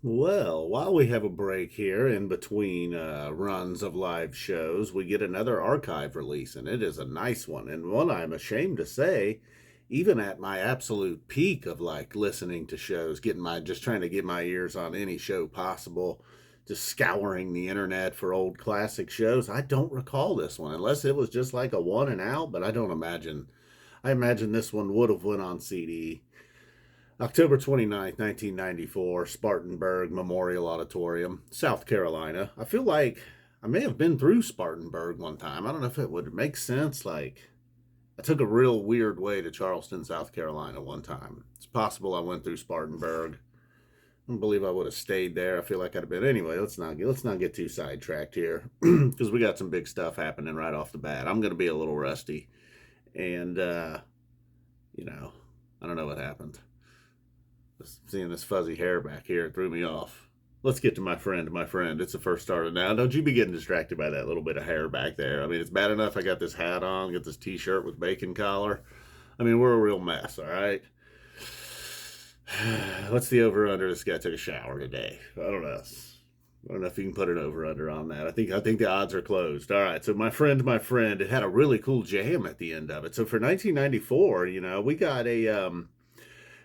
Well, while we have a break here in between runs of live shows, we get another archive release, and it is a nice one. And one I'm ashamed to say, even at my absolute peak of like listening to shows, just trying to get my ears on any show possible, just scouring the internet for old classic shows, I don't recall this one, unless it was just like a one and out, but I don't imagine. I imagine this one would have went on CD. October 29th, 1994, Spartanburg Memorial Auditorium, South Carolina. I feel like I may have been through Spartanburg one time. I don't know if it would make sense. Like, I took a real weird way to Charleston, South Carolina one time. It's possible I went through Spartanburg. I don't believe I would have stayed there. I feel like I'd have been anyway. Let's not get too sidetracked here because we got some big stuff happening right off the bat. I'm going to be a little rusty, and you know, I don't know what happened. Seeing this fuzzy hair back here threw me off. Let's get to my friend. My friend, it's the first starter now. Don't you be getting distracted by that little bit of hair back there. I mean, it's bad enough I got this hat on, got this t-shirt with bacon collar. I mean, we're a real mess, all right? What's the over-under? This guy took a shower today. I don't know. I don't know if you can put an over-under on that. I think the odds are closed. All right, so my friend, it had a really cool jam at the end of it. So for 1994, we got a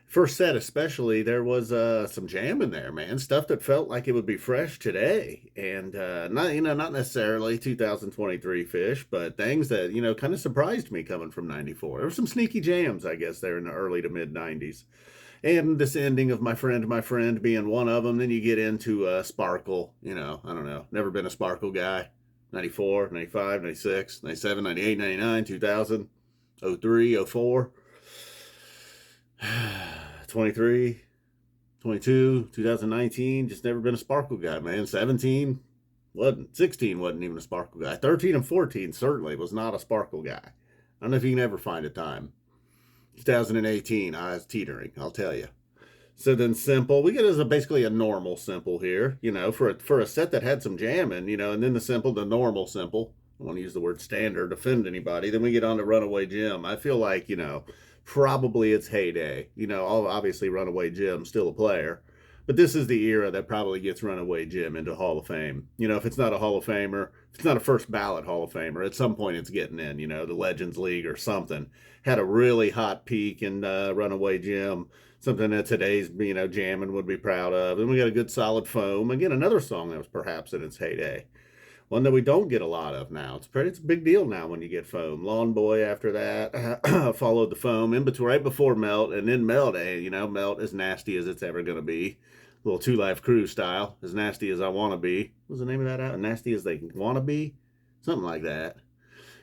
first set especially, there was some jam in there, man. Stuff that felt like it would be fresh today, and not necessarily 2023 Phish, but things that kind of surprised me coming from '94. There were some sneaky jams, I guess, there in the early to mid '90s, and this ending of my friend being one of them. Then you get into Sparkle. I don't know, never been a Sparkle guy. 94, 95, 96, 97, 98, 99, 2000, 03, 04. 23, 22, 2019, just never been a Sparkle guy, man. 17 wasn't, 16 wasn't even a Sparkle guy. 13 and 14 certainly was not a Sparkle guy. I don't know if you can ever find a time. 2018, I was teetering, I'll tell you. So then Simple, we get as basically a normal Simple here, for a set that had some jamming, and then the normal Simple. I don't want to use the word standard to offend anybody. Then we get on to Runaway Jim. I feel like, probably its heyday. Obviously Runaway Jim still a player, but this is the era that probably gets Runaway Jim into Hall of Fame. If it's not a Hall of Famer, if it's not a first ballot Hall of Famer, at some point it's getting in. The Legends League or something. Had a really hot peak in Runaway Jim, something that today's jamming would be proud of. And we got a good solid Foam. Again, another song that was perhaps in its heyday. One that we don't get a lot of now. It's a big deal now when you get Foam. Lawn Boy after that followed the Foam in between, right before Melt, and then Melt. Melt as nasty as it's ever gonna be. Little Two Life Crew style, as nasty as I wanna be. What's the name of that out? Nasty as they wanna be, something like that.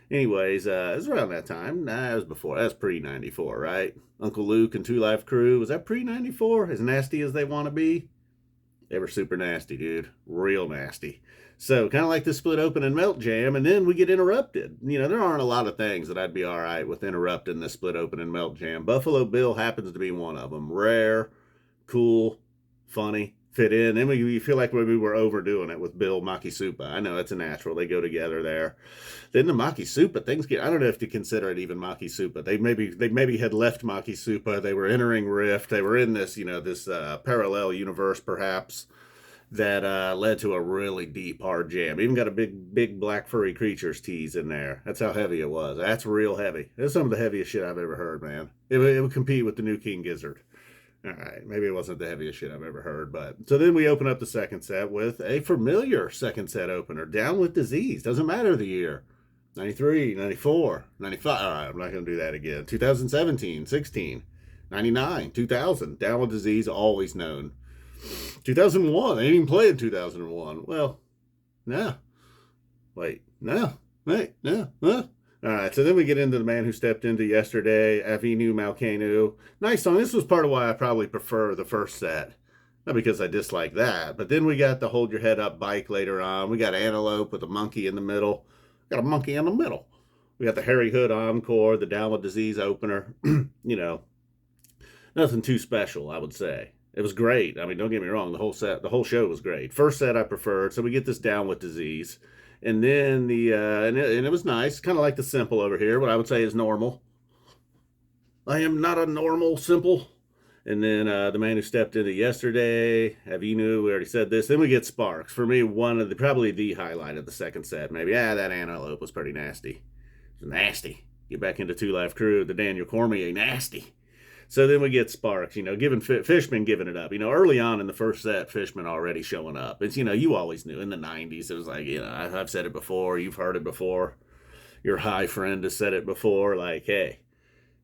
Anyways, it was around that time. Nah, it was before. That was pre '94, right? Uncle Luke and Two Life Crew, was that pre '94? As nasty as they wanna be. They were super nasty, dude. Real nasty. So kind of like the Split Open and Melt jam, and then we get interrupted. There aren't a lot of things that I'd be all right with interrupting the Split Open and Melt jam. Buffalo Bill happens to be one of them. Rare, cool, funny, fit in. Then we feel like maybe we're overdoing it with Bill Makisupa. I know it's a natural. They go together there. Then the Makisupa things get. I don't know if to consider it even Makisupa. They maybe had left Makisupa. They were entering Rift. They were in this parallel universe perhaps that led to a really deep hard jam. Even got a big black furry creatures tease in there. That's how heavy it was. That's real heavy. It's some of the heaviest shit I've ever heard, man. It would compete with the new King Gizzard. All right, maybe it wasn't the heaviest shit I've ever heard, but so then we open up the second set with a familiar second set opener, Down with Disease. Doesn't matter the year. 93, 94, 95. All right, I'm not going to do that again. 2017, 16, 99, 2000. Down with Disease, always known. 2001. They didn't even play in 2001. Well, no. Wait, no. Wait, no. Huh? All right, so then we get into The Man Who Stepped Into Yesterday, Avenu Malkenu. Nice song. This was part of why I probably prefer the first set. Not because I dislike that, but then we got the Hold Your Head Up bike later on. We got Antelope with a monkey in the middle. Got a monkey in the middle. We got the Harry Hood Encore, the Down with Disease opener. Nothing too special, I would say. It was great. I mean, don't get me wrong. The whole show was great. First set I preferred. So we get this Down with Disease. And then and it was nice, kind of like the Simple over here, what I would say is normal. I am not a normal Simple. And then the man who stepped into yesterday, Avenu, we already said this. Then we get Sparks. For me, probably the highlight of the second set. Maybe, that Antelope was pretty nasty. It was nasty. Get back into Two Life Crew, the Daniel Cormier, nasty. So then we get Sparks, giving Fishman giving it up. Early on in the first set, Fishman already showing up. It's, you always knew in the 90s. It was like, I've said it before. You've heard it before. Your high friend has said it before. Like, hey,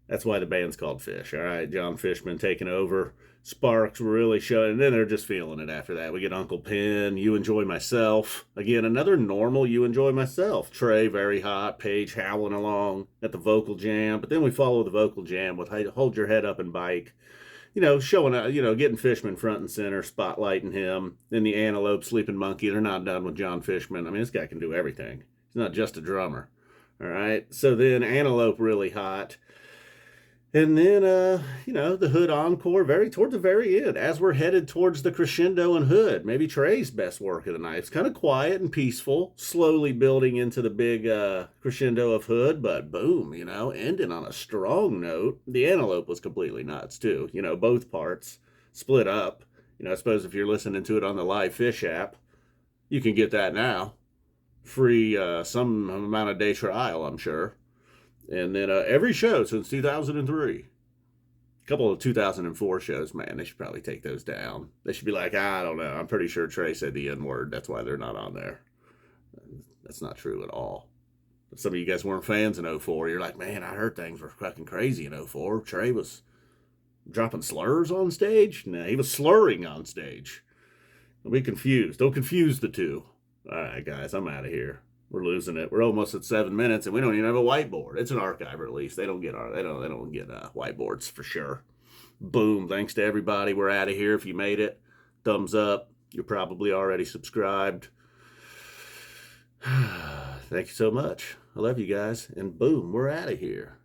that's why the band's called Phish. All right, John Fishman taking over. Sparks really showing, and then they're just feeling it after that. We get Uncle Pen, You Enjoy Myself. Again, another normal You Enjoy Myself. Trey, very hot. Paige howling along at the vocal jam. But then we follow the vocal jam with Hold Your Head Up and Bike. Showing up, getting Fishman front and center, spotlighting him. Then the Antelope, Sleeping Monkey. They're not done with John Fishman. I mean, this guy can do everything. He's not just a drummer. All right. So then Antelope really hot. And then, the Hood Encore, towards the very end, as we're headed towards the crescendo and Hood. Maybe Trey's best work of the night. It's kind of quiet and peaceful, slowly building into the big crescendo of Hood, but boom, ending on a strong note. The Antelope was completely nuts, too. Both parts split up. I suppose if you're listening to it on the live Phish app, you can get that now. Free some amount of day trial, I'm sure. And then every show since 2003. A couple of 2004 shows, man, they should probably take those down. They should be like, I don't know. I'm pretty sure Trey said the N-word. That's why they're not on there. That's not true at all. Some of you guys weren't fans in 04. You're like, man, I heard things were fucking crazy in 04. Trey was dropping slurs on stage? No, he was slurring on stage. Don't be confused. Don't confuse the two. All right, guys, I'm out of here. We're losing it. We're almost at 7 minutes, and we don't even have a whiteboard. It's an archive release. They don't get whiteboards for sure. Boom! Thanks to everybody. We're out of here. If you made it, thumbs up. You're probably already subscribed. Thank you so much. I love you guys, and boom, we're out of here.